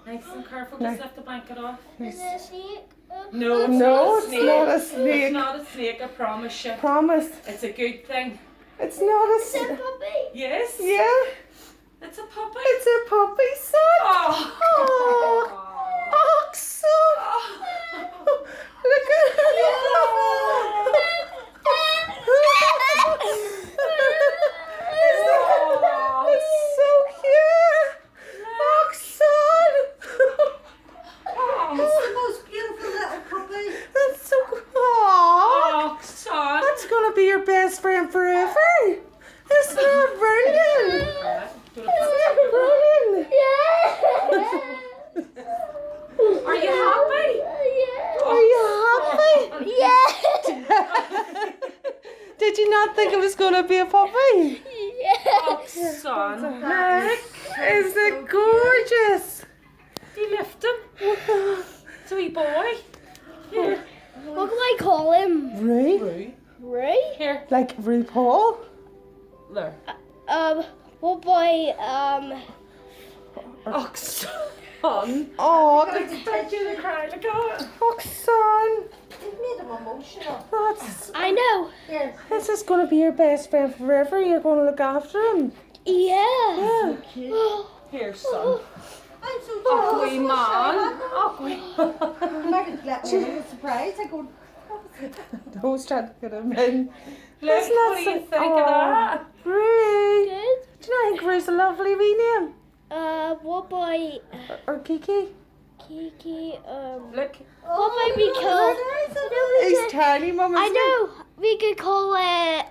Nice and careful, just lift the blanket off. Is it a snake? No, it's No, not a it's snake. not a snake. It's not a snake, I promise you. Promise. It's a good thing. It's not a Is it a snake. puppy? Yes? Yeah, It's a puppy. it's a puppy, son. Oh. Oh, son. Look at It's so cute. Oh, son. It's the most beautiful little puppy. That's so cool. Aw. Oh, son. That's gonna be your best friend forever. Isn't that brilliant? Isn't that brilliant? Are you happy? Are you happy? Yeah. Did you not think it was gonna be a puppy? Oh, son. Look, is it gorgeous? You lift him. It's a wee boy. Here. What can I call him? Ray? Ray? Here. Like RuPaul? There. What boy? Oh, son. Oh, I expect you to cry. Look at it. oh, son. It made him emotional. That's, I know. Yes. this is gonna be your best friend forever. You're gonna look after him. Yeah. Yeah. Cute. Here, son. I'm so Oh, jealous. wee man. Oh, wee. I'm not going to let me a surprise. I go, Who's trying to get him in? Look, Isn't that what do you so- think oh, of that? Ray. Good. Do you not think Ray's a lovely wee name? What boy? Or Kiki? Kiki. Look. What might we call? He's tiny, Mum. I isn't know. We could call it.